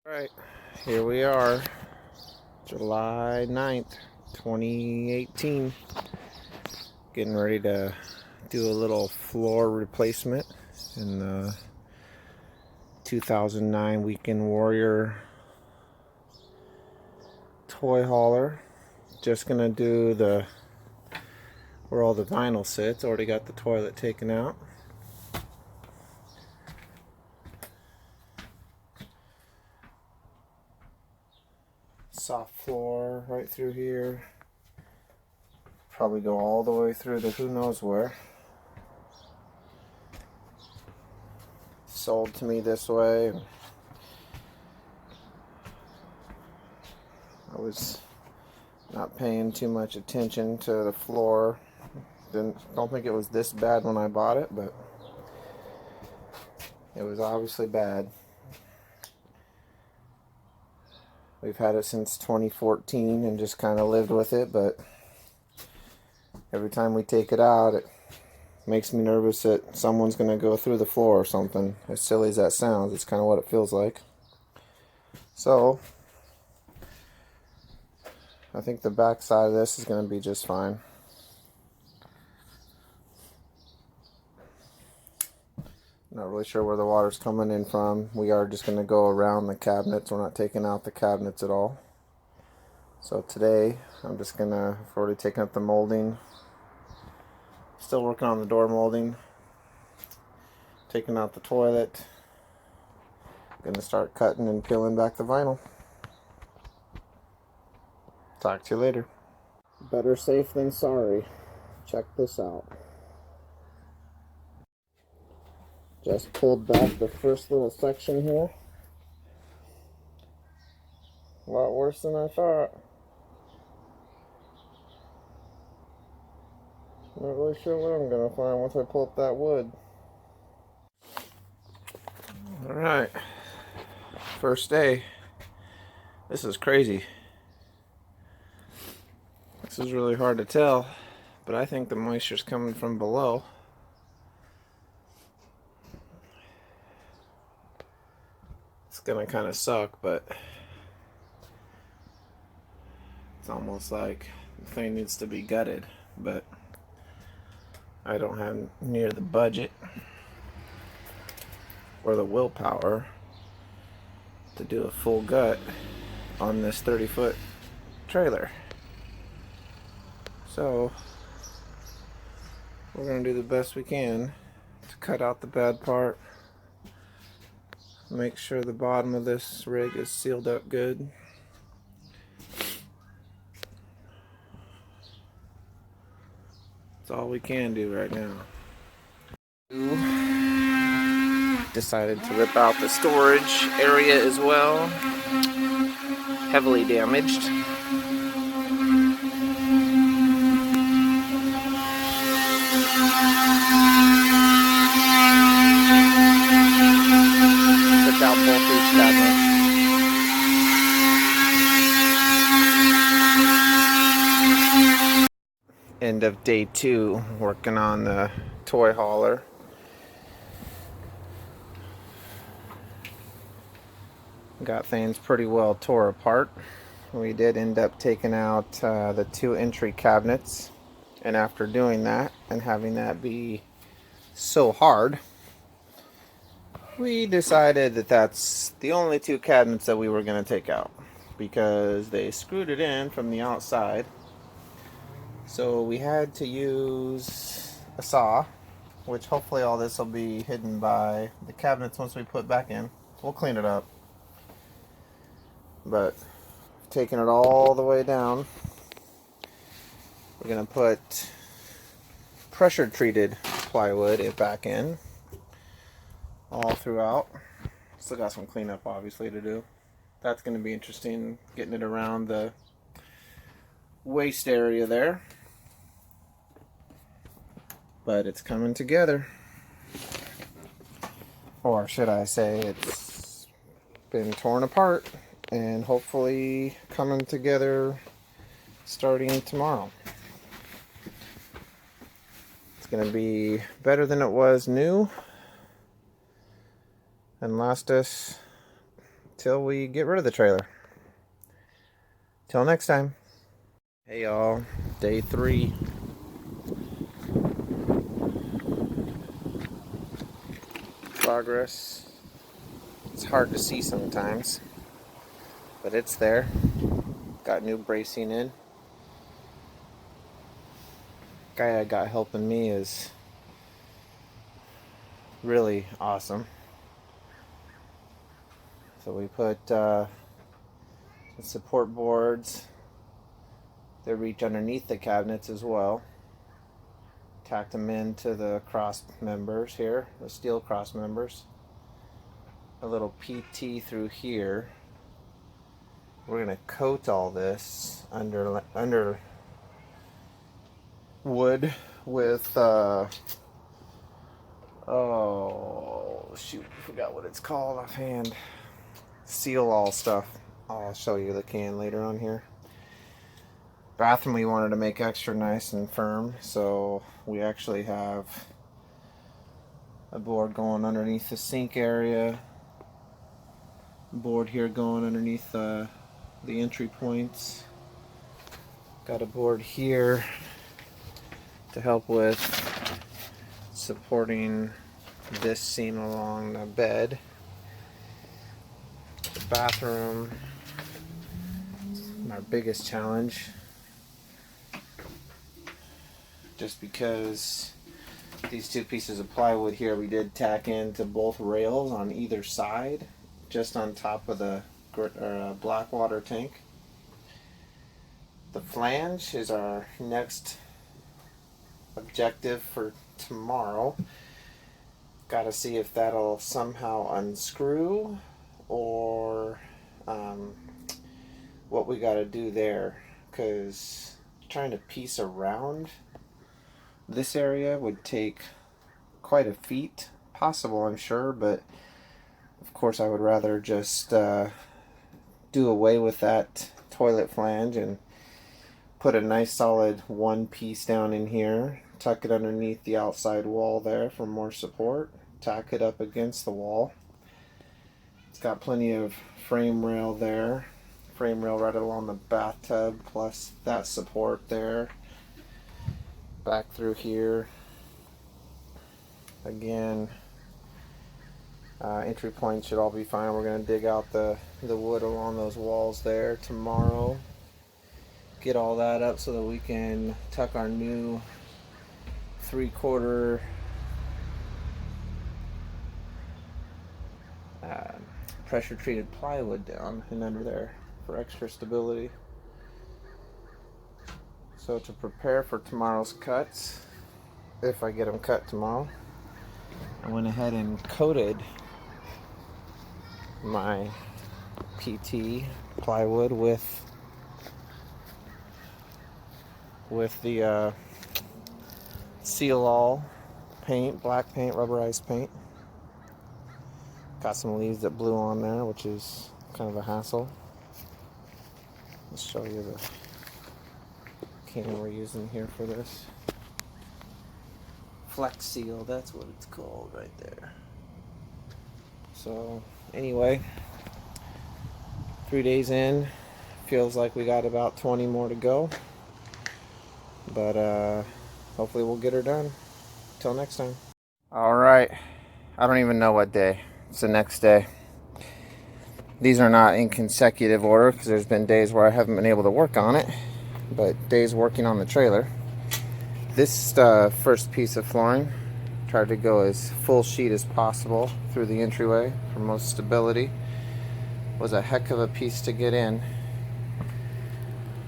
Alright, here we are, July 9th, 2018. Getting ready to do a little floor replacement in the 2009 Weekend Warrior Toyhauler. Just gonna do where all the vinyl sits. Already got the toilet taken out. Soft floor right through here. Probably go all the way through to who knows where. Sold to me this way. I was not paying too much attention to the floor. Don't think it was this bad when I bought it, but it was obviously bad. We've had it since 2014 and just kind of lived with it, but every time we take it out, it makes me nervous that someone's going to go through the floor or something. As silly as that sounds, it's kind of what it feels like. So, I think the back side of this is going to be just fine. Not really sure where the water's coming in from. We are just going to go around the cabinets. We're not taking out the cabinets at all. So today, I'm just going to, I've already taken up the molding. Still working on the door molding. Taking out the toilet. Going to start cutting and peeling back the vinyl. Talk to you later. Better safe than sorry. Check this out. Just pulled back the first little section here. A lot worse than I thought. Not really sure what I'm gonna find once I pull up that wood. Alright. First day. This is crazy. This is really hard to tell, but I think the moisture's coming from below. It's gonna kind of suck, but it's almost like the thing needs to be gutted, but I don't have near the budget or the willpower to do a full gut on this 30-foot trailer. So we're gonna do the best we can to cut out the bad part. Make sure the bottom of this rig is sealed up good. That's all we can do right now. Decided to rip out the storage area as well. Heavily damaged. Took out both these cabinets. End of day 2, working on the Toyhauler. Got things pretty well tore apart. We did end up taking out the 2 entry cabinets, and after doing that and having that be so hard, we decided that that's the only 2 cabinets that we were going to take out because they screwed it in from the outside. So we had to use a saw, which hopefully all this will be hidden by the cabinets once we put back in. We'll clean it up. But taking it all the way down, we're going to put pressure treated plywood back in all throughout. Still got some cleanup obviously to do. That's going to be interesting, getting it around the waist area there. But it's coming together. Or should I say it's been torn apart and hopefully coming together starting tomorrow. It's going to be better than it was new and last us till we get rid of the trailer. Till next time. Hey y'all, day 3. Progress. It's hard to see sometimes, but it's there. Got new bracing in. Guy I got helping me is really awesome. So we put some support boards that reach underneath the cabinets as well. Tacked them into the cross members here, the steel cross members. A little PT through here. We're gonna coat all this under wood with oh shoot, forgot what it's called offhand. Seal all stuff. I'll show you the can later on here. Bathroom we wanted to make extra nice and firm, so we actually have a board going underneath the sink area, board here going underneath the entry points. Got a board here to help with supporting this seam along the bed. The bathroom, our biggest challenge, just because these two pieces of plywood here we did tack into both rails on either side, just on top of the black water tank. The flange is our next objective for tomorrow. Got to see if that'll somehow unscrew or what we got to do there, because trying to piece around this area would take quite a feat. Possible, I'm sure, but of course I would rather just do away with that toilet flange and put a nice solid one piece down in here, tuck it underneath the outside wall there for more support, tack it up against the wall. It's got plenty of frame rail there, frame rail right along the bathtub, plus that support there, back through here. Again, entry points should all be fine. We're going to dig out the wood along those walls there tomorrow. Get all that up so that we can tuck our new 3/4 pressure treated plywood down and under there for extra stability. So to prepare for tomorrow's cuts, if I get them cut tomorrow, I went ahead and coated my PT plywood with the Seal All paint, black paint, rubberized paint. Got some leaves that blew on there, which is kind of a hassle. Let's show you the can we're using here for this. Flex Seal, that's what it's called right there. So anyway, 3 days in, feels like we got about 20 more to go, but hopefully we'll get her done. Till next time. All right, I don't even know what day. It's the next day. These are not in consecutive order because there's been days where I haven't been able to work on it, but days working on the trailer. This first piece of flooring, tried to go as full sheet as possible through the entryway for most stability. Was a heck of a piece to get in,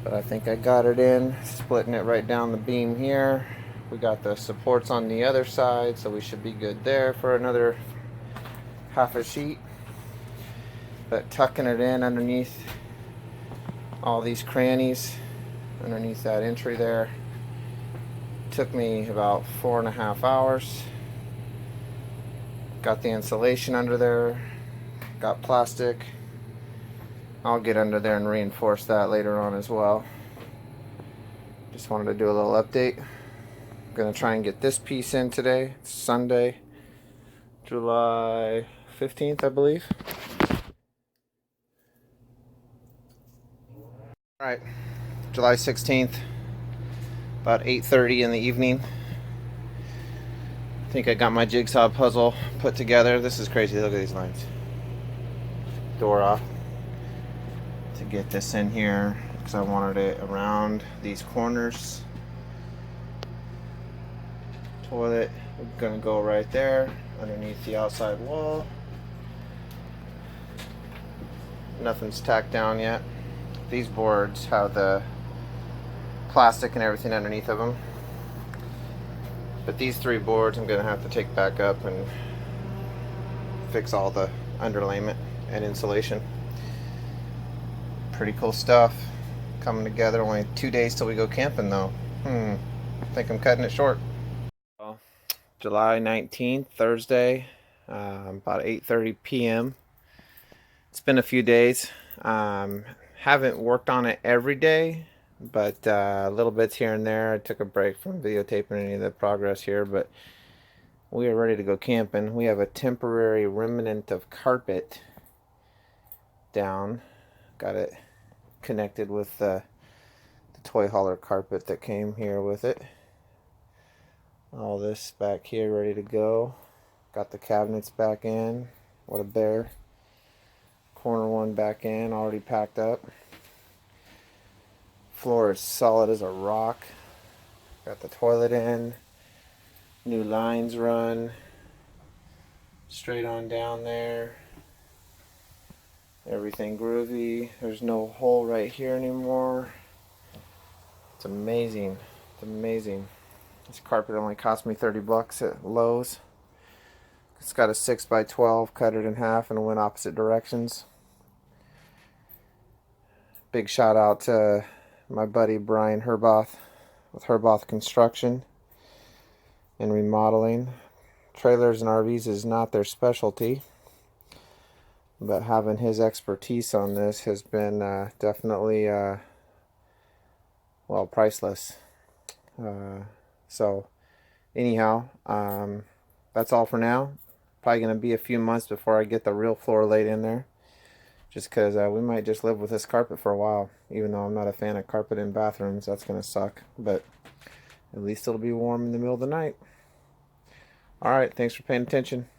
but I think I got it in, splitting it right down the beam here. We got the supports on the other side, so we should be good there for another half a sheet. But tucking it in underneath all these crannies, underneath that entry there, took me about 4.5 hours. Got the insulation under there, got plastic. I'll get under there and reinforce that later on as well. Just wanted to do a little update. I'm gonna try and get this piece in today. It's Sunday, July 15th, I believe. Alright, July 16th, about 8:30 in the evening. I think I got my jigsaw puzzle put together. This is crazy, look at these lines. Door off to get this in here because I wanted it around these corners. Toilet, we're gonna go right there underneath the outside wall. Nothing's tacked down yet. These boards have the plastic and everything underneath of them, but these three boards I'm gonna have to take back up and fix all the underlayment and insulation. Pretty cool stuff coming together. Only 2 days till we go camping though. I think I'm cutting it short. July 19th, Thursday, about 8:30 p.m. It's been a few days. Haven't worked on it every day, but little bits here and there. I took a break from videotaping any of the progress here, but we are ready to go camping. We have a temporary remnant of carpet down. Got it connected with the Toyhauler carpet that came here with it. All this back here ready to go. Got the cabinets back in. What a bear. Corner one back in, already packed up. Floor is solid as a rock. Got the toilet in. New lines run straight on down there. Everything groovy. There's no hole right here anymore. It's amazing. It's amazing. This carpet only cost me 30 bucks at Lowe's. It's got a 6x12, cut it in half and went opposite directions. Big shout out to my buddy Brian Herboth with Herboth Construction and Remodeling. Trailers and RVs is not their specialty, but having his expertise on this has been definitely well, priceless. So anyhow, that's all for now. Probably gonna be a few months before I get the real floor laid in there, just because we might just live with this carpet for a while. Even though I'm not a fan of carpet in bathrooms, that's gonna suck, but at least it'll be warm in the middle of the night. All right, thanks for paying attention.